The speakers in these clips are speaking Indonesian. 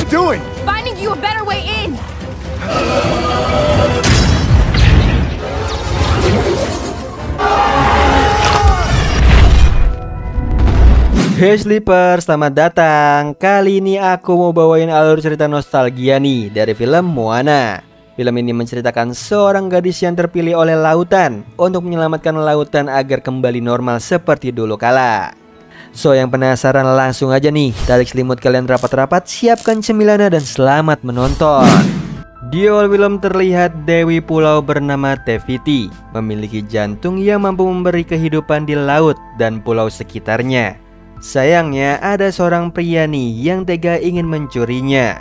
Doing? Finding you a better way in. Hey Sleeper, selamat datang. Kali ini aku mau bawain alur cerita nostalgia nih dari film Moana. Film ini menceritakan seorang gadis yang terpilih oleh lautan untuk menyelamatkan lautan agar kembali normal seperti dulu kala. So yang penasaran langsung aja nih, tarik selimut kalian rapat-rapat, siapkan cemilannya dan selamat menonton. Di awal film terlihat Dewi Pulau bernama Te-Fiti memiliki jantung yang mampu memberi kehidupan di laut dan pulau sekitarnya. Sayangnya ada seorang pria nih yang tega ingin mencurinya.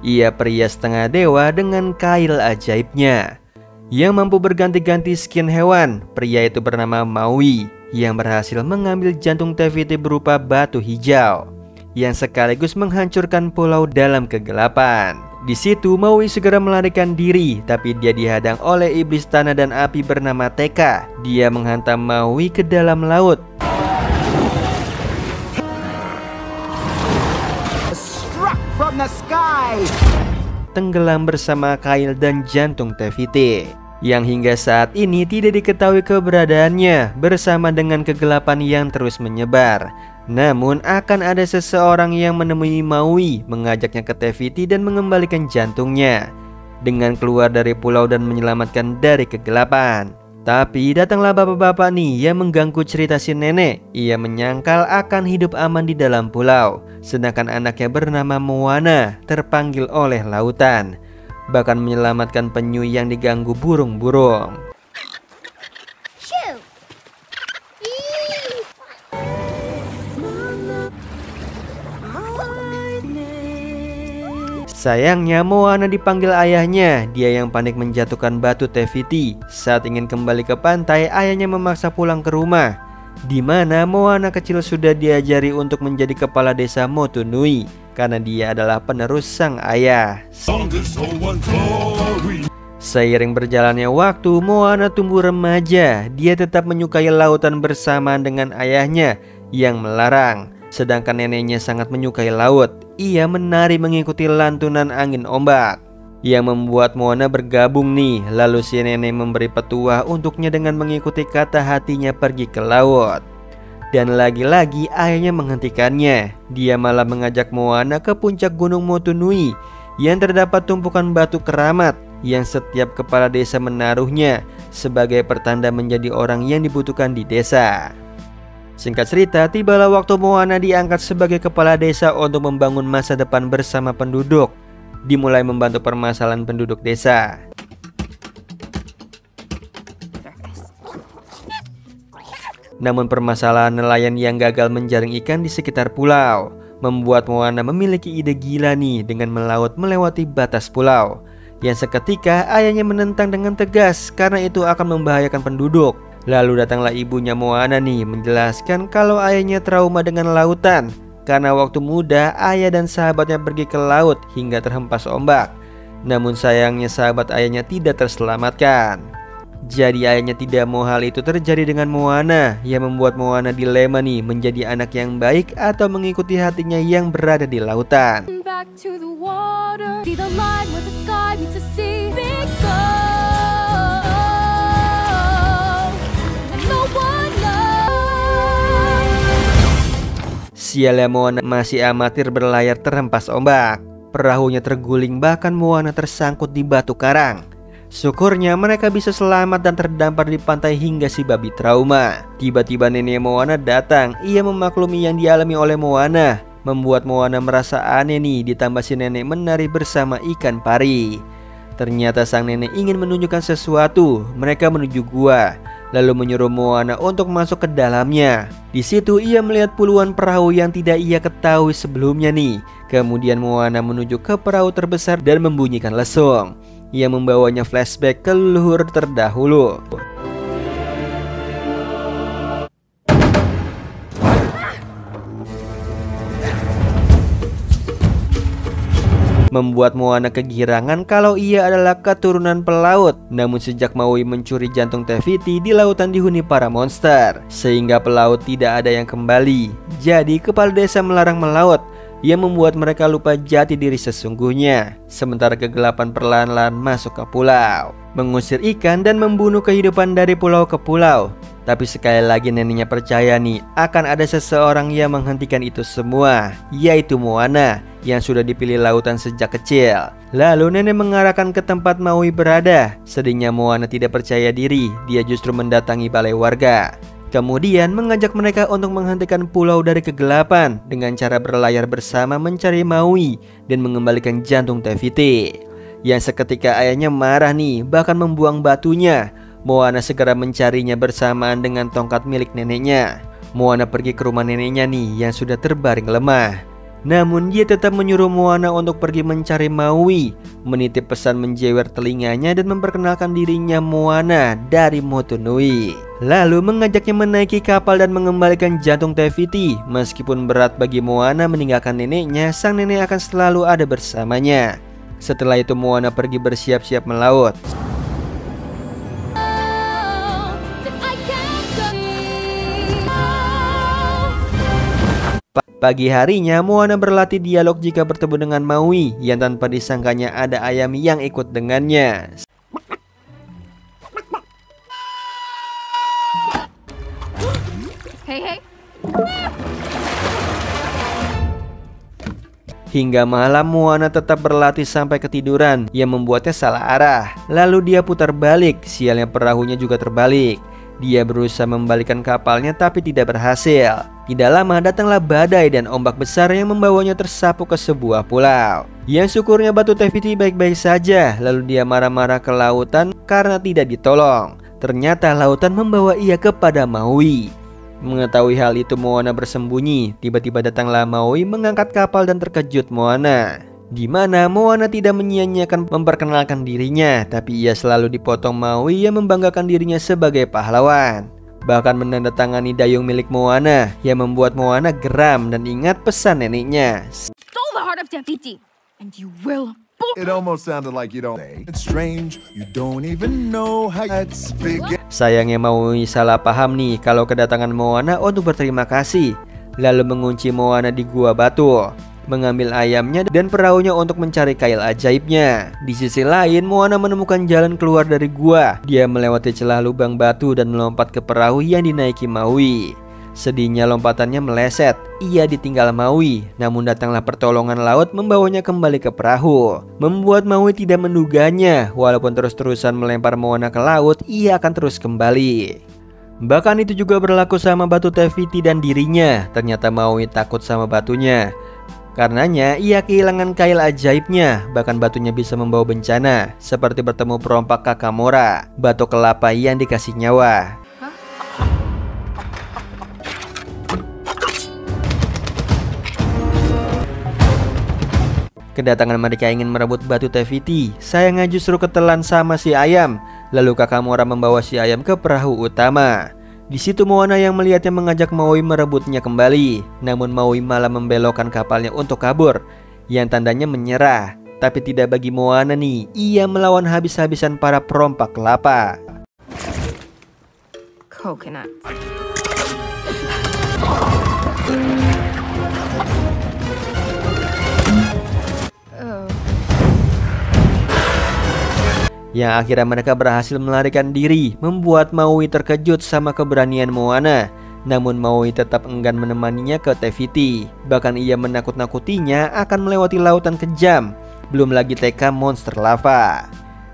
Ia pria setengah dewa dengan kail ajaibnya yang mampu berganti-ganti skin hewan. Pria itu bernama Maui yang berhasil mengambil jantung Te-Fiti berupa batu hijau yang sekaligus menghancurkan pulau dalam kegelapan. Di situ Maui segera melarikan diri, tapi dia dihadang oleh iblis tanah dan api bernama Teka. Dia menghantam Maui ke dalam laut. From the sky. Tenggelam bersama kail dan jantung Te-Fiti yang hingga saat ini tidak diketahui keberadaannya bersama dengan kegelapan yang terus menyebar. Namun akan ada seseorang yang menemui Maui, mengajaknya ke Te-Fiti dan mengembalikan jantungnya dengan keluar dari pulau dan menyelamatkan dari kegelapan. Tapi datanglah bapak-bapak nih yang mengganggu cerita si nenek. Ia menyangkal akan hidup aman di dalam pulau, sedangkan anaknya bernama Moana terpanggil oleh lautan, bahkan menyelamatkan penyu yang diganggu burung-burung. Sayangnya Moana dipanggil ayahnya. Dia yang panik menjatuhkan batu Te-Fiti. Saat ingin kembali ke pantai, ayahnya memaksa pulang ke rumah, di mana Moana kecil sudah diajari untuk menjadi kepala desa Motunui karena dia adalah penerus sang ayah. Seiring berjalannya waktu, Moana tumbuh remaja. Dia tetap menyukai lautan bersamaan dengan ayahnya yang melarang. Sedangkan neneknya sangat menyukai laut. Ia menari mengikuti lantunan angin ombak yang membuat Moana bergabung nih. Lalu si nenek memberi petuah untuknya dengan mengikuti kata hatinya pergi ke laut. Dan lagi-lagi ayahnya menghentikannya. Dia malah mengajak Moana ke puncak gunung Motunui yang terdapat tumpukan batu keramat yang setiap kepala desa menaruhnya sebagai pertanda menjadi orang yang dibutuhkan di desa. Singkat cerita, tibalah waktu Moana diangkat sebagai kepala desa untuk membangun masa depan bersama penduduk. Dimulai membantu permasalahan penduduk desa. Namun permasalahan nelayan yang gagal menjaring ikan di sekitar pulau membuat Moana memiliki ide gila nih dengan melaut melewati batas pulau. Yang seketika ayahnya menentang dengan tegas karena itu akan membahayakan penduduk. Lalu datanglah ibunya Moana nih menjelaskan kalau ayahnya trauma dengan lautan karena waktu muda ayah dan sahabatnya pergi ke laut hingga terhempas ombak. Namun sayangnya sahabat ayahnya tidak terselamatkan. Jadi ayahnya tidak mau hal itu terjadi dengan Moana, yang membuat Moana dilema nih menjadi anak yang baik atau mengikuti hatinya yang berada di lautan. Sialnya Moana masih amatir berlayar terhempas ombak. Perahunya terguling, bahkan Moana tersangkut di batu karang. Syukurnya mereka bisa selamat dan terdampar di pantai hingga si babi trauma. Tiba-tiba nenek Moana datang. Ia memaklumi yang dialami oleh Moana, membuat Moana merasa aneh nih. Ditambah si nenek menari bersama ikan pari. Ternyata sang nenek ingin menunjukkan sesuatu. Mereka menuju gua, lalu menyuruh Moana untuk masuk ke dalamnya. Di situ ia melihat puluhan perahu yang tidak ia ketahui sebelumnya nih. Kemudian Moana menuju ke perahu terbesar dan membunyikan lesung. Ia membawanya flashback ke leluhur terdahulu. membuat Moana kegirangan kalau ia adalah keturunan pelaut. Namun sejak Maui mencuri jantung Te-Fiti di lautan dihuni para monster, sehingga pelaut tidak ada yang kembali. Jadi kepala desa melarang melaut, yang membuat mereka lupa jati diri sesungguhnya. Sementara kegelapan perlahan-lahan masuk ke pulau, mengusir ikan dan membunuh kehidupan dari pulau ke pulau. Tapi sekali lagi neneknya percaya nih, akan ada seseorang yang menghentikan itu semua, yaitu Moana yang sudah dipilih lautan sejak kecil. Lalu nenek mengarahkan ke tempat Maui berada. Sedihnya Moana tidak percaya diri, dia justru mendatangi balai warga. Kemudian mengajak mereka untuk menghentikan pulau dari kegelapan dengan cara berlayar bersama mencari Maui dan mengembalikan jantung Te-Fiti. Yang seketika ayahnya marah nih, bahkan membuang batunya. Moana segera mencarinya bersamaan dengan tongkat milik neneknya. Moana pergi ke rumah neneknya nih yang sudah terbaring lemah. Namun dia tetap menyuruh Moana untuk pergi mencari Maui, menitip pesan menjewer telinganya dan memperkenalkan dirinya Moana dari Motunui. Lalu mengajaknya menaiki kapal dan mengembalikan jantung Te-Fiti. Meskipun berat bagi Moana meninggalkan neneknya, sang nenek akan selalu ada bersamanya. Setelah itu Moana pergi bersiap-siap melaut. Pagi harinya Moana berlatih dialog jika bertemu dengan Maui, yang tanpa disangkanya ada ayam yang ikut dengannya. Hey. Hingga malam Moana tetap berlatih sampai ketiduran, yang membuatnya salah arah. Lalu dia putar balik, sialnya perahunya juga terbalik. Dia berusaha membalikkan kapalnya tapi tidak berhasil. Tidak lama datanglah badai dan ombak besar yang membawanya tersapu ke sebuah pulau. Yang syukurnya batu Te-Fiti baik-baik saja. Lalu dia marah-marah ke lautan karena tidak ditolong. Ternyata lautan membawa ia kepada Maui. Mengetahui hal itu Moana bersembunyi. Tiba-tiba datanglah Maui mengangkat kapal dan terkejut Moana, di mana Moana tidak menyia-nyiakan memperkenalkan dirinya, tapi ia selalu dipotong Maui yang membanggakan dirinya sebagai pahlawan. Bahkan menandatangani dayung milik Moana yang membuat Moana geram dan ingat pesan neneknya. Stole the heart of Te-Fiti, and you will. It almost sounded like you don't. It's strange, you don't even know how it's big. Sayangnya Maui salah paham nih kalau kedatangan Moana untuk berterima kasih. Lalu mengunci Moana di gua batu, mengambil ayamnya dan perahunya untuk mencari kail ajaibnya. Di sisi lain Moana menemukan jalan keluar dari gua. Dia melewati celah lubang batu dan melompat ke perahu yang dinaiki Maui. Sedihnya lompatannya meleset, ia ditinggal Maui. Namun datanglah pertolongan laut membawanya kembali ke perahu, membuat Maui tidak menduganya. Walaupun terus-terusan melempar Moana ke laut, ia akan terus kembali. Bahkan itu juga berlaku sama batu Te-Fiti dan dirinya. Ternyata Maui takut sama batunya. Karenanya ia kehilangan kail ajaibnya. Bahkan batunya bisa membawa bencana, seperti bertemu perompak Kakamora, batu kelapa yang dikasih nyawa. Kedatangan mereka ingin merebut batu Te-Fiti. Sayangnya justru ketelan sama si ayam. Lalu Kakamora membawa si ayam ke perahu utama. Di situ Moana yang melihatnya mengajak Maui merebutnya kembali. Namun Maui malah membelokkan kapalnya untuk kabur, yang tandanya menyerah. Tapi tidak bagi Moana nih, ia melawan habis-habisan para perompak kelapa. Coconut. Yang akhirnya mereka berhasil melarikan diri, membuat Maui terkejut sama keberanian Moana. Namun Maui tetap enggan menemaninya ke Te-Fiti. Bahkan ia menakut-nakutinya akan melewati lautan kejam, belum lagi teka monster lava.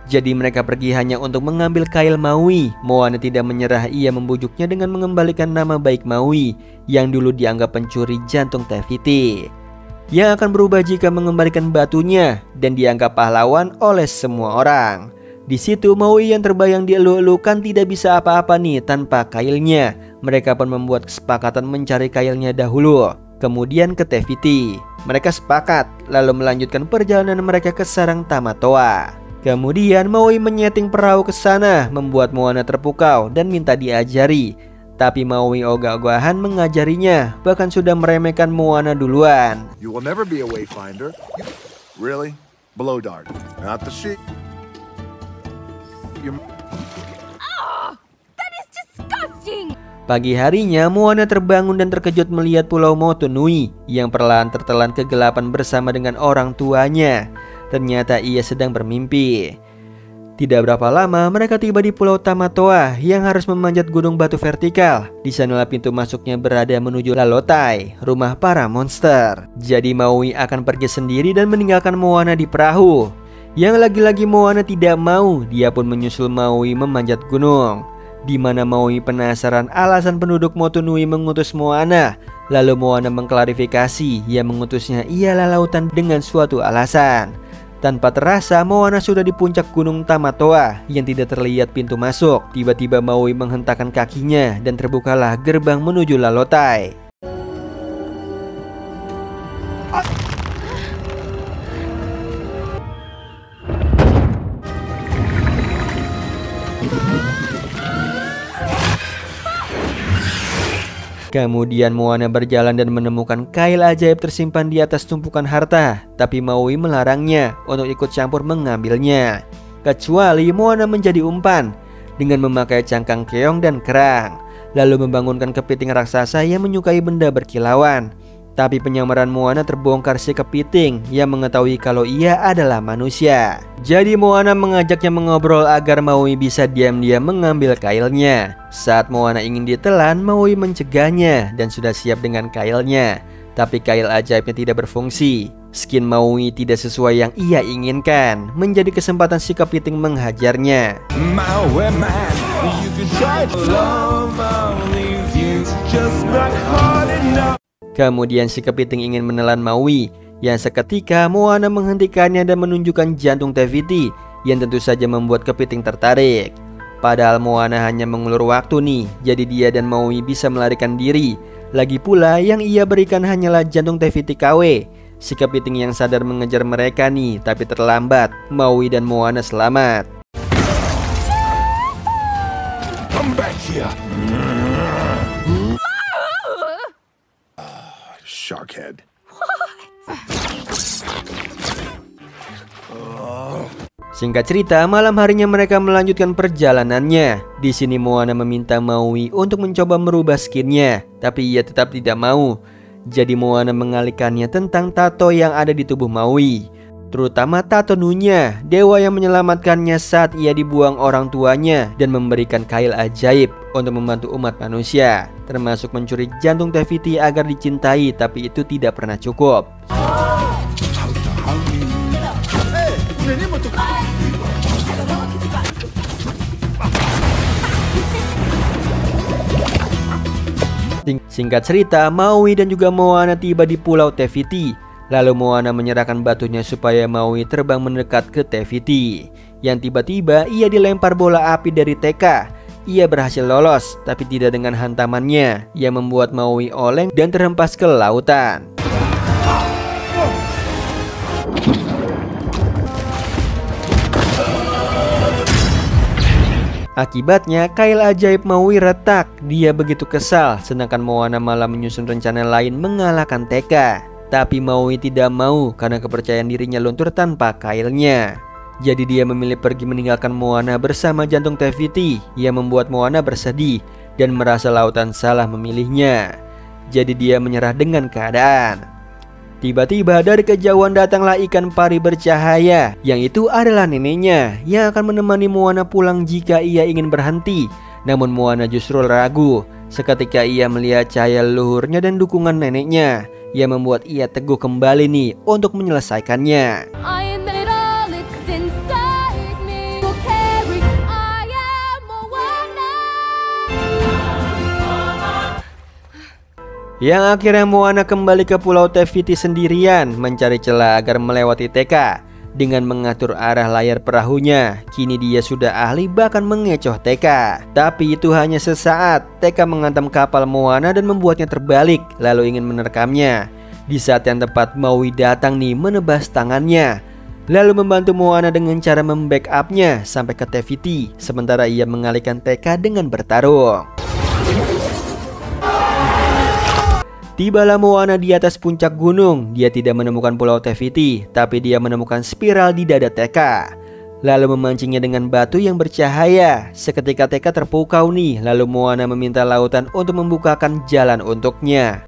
Jadi mereka pergi hanya untuk mengambil kail Maui. Moana tidak menyerah, ia membujuknya dengan mengembalikan nama baik Maui yang dulu dianggap pencuri jantung Te-Fiti, yang akan berubah jika mengembalikan batunya dan dianggap pahlawan oleh semua orang. Di situ Maui yang terbayang dieluk-elukan tidak bisa apa-apa nih tanpa kailnya. Mereka pun membuat kesepakatan mencari kailnya dahulu, kemudian ke Te-Fiti. Mereka sepakat lalu melanjutkan perjalanan mereka ke sarang Tamatoa. Kemudian Maui menyeting perahu ke sana, membuat Moana terpukau dan minta diajari. Tapi Maui ogah-ogahan mengajarinya, bahkan sudah meremehkan Moana duluan. You will never be a wayfinder. Really? Below dark, not the sheet. That is disgusting! Pagi harinya, Moana terbangun dan terkejut melihat Pulau Motunui yang perlahan tertelan kegelapan bersama dengan orang tuanya. Ternyata ia sedang bermimpi. Tidak berapa lama, mereka tiba di Pulau Tamatoa yang harus memanjat gunung batu vertikal. Di sanalah pintu masuknya berada menuju Lalotai, rumah para monster. Jadi Maui akan pergi sendiri dan meninggalkan Moana di perahu. Yang lagi-lagi Moana tidak mau, dia pun menyusul Maui memanjat gunung. Di mana Maui penasaran alasan penduduk Motunui mengutus Moana. Lalu Moana mengklarifikasi yang mengutusnya ialah lautan dengan suatu alasan. Tanpa terasa Moana sudah di puncak gunung Tamatoa yang tidak terlihat pintu masuk. Tiba-tiba Maui menghentakkan kakinya dan terbukalah gerbang menuju Lalotai. Kemudian Moana berjalan dan menemukan kail ajaib tersimpan di atas tumpukan harta. Tapi Maui melarangnya untuk ikut campur mengambilnya. Kecuali Moana menjadi umpan dengan memakai cangkang keong dan kerang. Lalu membangunkan kepiting raksasa yang menyukai benda berkilauan. Tapi penyamaran Moana terbongkar si kepiting yang mengetahui kalau ia adalah manusia. Jadi Moana mengajaknya mengobrol agar Maui bisa diam-diam mengambil kailnya. Saat Moana ingin ditelan, Maui mencegahnya dan sudah siap dengan kailnya. Tapi kail ajaibnya tidak berfungsi. Skin Maui tidak sesuai yang ia inginkan. Menjadi kesempatan si kepiting menghajarnya. Maui man, you can try to love only you just not hard enough. Kemudian si kepiting ingin menelan Maui, yang seketika Moana menghentikannya dan menunjukkan jantung Te-Fiti yang tentu saja membuat kepiting tertarik. Padahal Moana hanya mengulur waktu nih, jadi dia dan Maui bisa melarikan diri. Lagi pula yang ia berikan hanyalah jantung Te-Fiti KW. Si kepiting yang sadar mengejar mereka nih, tapi terlambat. Maui dan Moana selamat. Come back here. Sharkhead. Singkat cerita, malam harinya mereka melanjutkan perjalanannya. Di sini Moana meminta Maui untuk mencoba merubah skinnya, tapi ia tetap tidak mau. Jadi Moana mengalihkannya tentang tato yang ada di tubuh Maui, terutama tato Nunya, dewa yang menyelamatkannya saat ia dibuang orang tuanya dan memberikan kail ajaib untuk membantu umat manusia, termasuk mencuri jantung Te-Fiti agar dicintai, tapi itu tidak pernah cukup. Singkat cerita, Maui dan juga Moana tiba di Pulau Te-Fiti. Lalu Moana menyerahkan batunya supaya Maui terbang mendekat ke Te-Fiti. Yang tiba-tiba ia dilempar bola api dari Teka. Ia berhasil lolos, tapi tidak dengan hantamannya yang membuat Maui oleng dan terhempas ke lautan. Akibatnya kail ajaib Maui retak. Dia begitu kesal, sedangkan Moana malah menyusun rencana lain mengalahkan Teka. Tapi Maui tidak mau karena kepercayaan dirinya luntur tanpa kailnya. Jadi dia memilih pergi meninggalkan Moana bersama jantung Te-Fiti yang membuat Moana bersedih dan merasa lautan salah memilihnya. Jadi dia menyerah dengan keadaan. Tiba-tiba dari kejauhan datanglah ikan pari bercahaya, yang itu adalah neneknya yang akan menemani Moana pulang jika ia ingin berhenti. Namun Moana justru ragu. Seketika ia melihat cahaya leluhurnya dan dukungan neneknya yang membuat ia teguh kembali nih untuk menyelesaikannya. Yang akhirnya Moana kembali ke Pulau Te-Fiti sendirian mencari celah agar melewati Teka. Dengan mengatur arah layar perahunya, kini dia sudah ahli bahkan mengecoh Teka. Tapi itu hanya sesaat. Teka menghantam kapal Moana dan membuatnya terbalik, lalu ingin menerkamnya. Di saat yang tepat Maui datang nih menebas tangannya, lalu membantu Moana dengan cara membackup-nya sampai ke Te-Fiti, sementara ia mengalihkan Teka dengan bertarung. Tibalah Moana di atas puncak gunung. Dia tidak menemukan pulau Te Fiti, tapi dia menemukan spiral di dada Tekka. Lalu memancingnya dengan batu yang bercahaya. Seketika Tekka terpukau nih. Lalu Moana meminta lautan untuk membukakan jalan untuknya.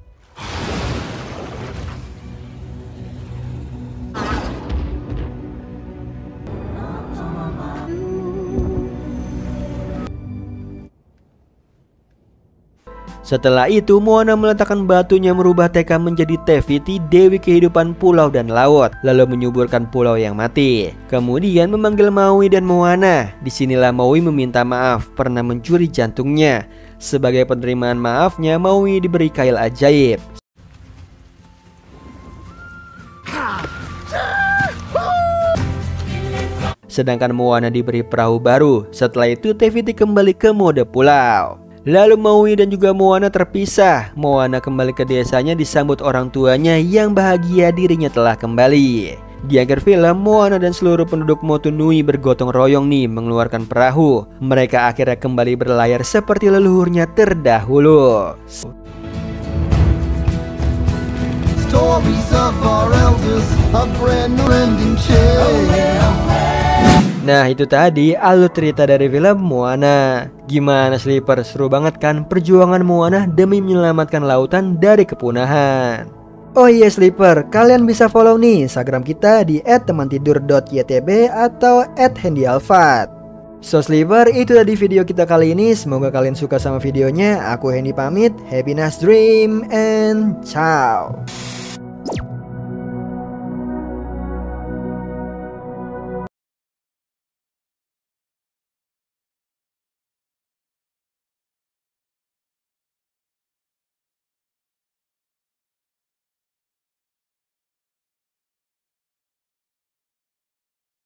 Setelah itu Moana meletakkan batunya merubah Tekka menjadi Te Fiti, dewi kehidupan pulau dan laut, lalu menyuburkan pulau yang mati. Kemudian memanggil Maui dan Moana. Disinilah Maui meminta maaf pernah mencuri jantungnya. Sebagai penerimaan maafnya, Maui diberi kail ajaib. Sedangkan Moana diberi perahu baru. Setelah itu Te Fiti kembali ke mode pulau. Lalu Maui dan juga Moana terpisah. Moana kembali ke desanya disambut orang tuanya yang bahagia dirinya telah kembali. Di akhir film, Moana dan seluruh penduduk Motunui bergotong royong nih mengeluarkan perahu. Mereka akhirnya kembali berlayar seperti leluhurnya terdahulu. Nah itu tadi alur cerita dari film Moana. Gimana Sleeper? Seru banget kan perjuangan Moana demi menyelamatkan lautan dari kepunahan. Oh iya Sleeper, kalian bisa follow nih Instagram kita di @temantidur.ytb atau @handyalfat. So Sleeper, itu tadi video kita kali ini. Semoga kalian suka sama videonya. Aku Hendy pamit. Happy nice dream and ciao.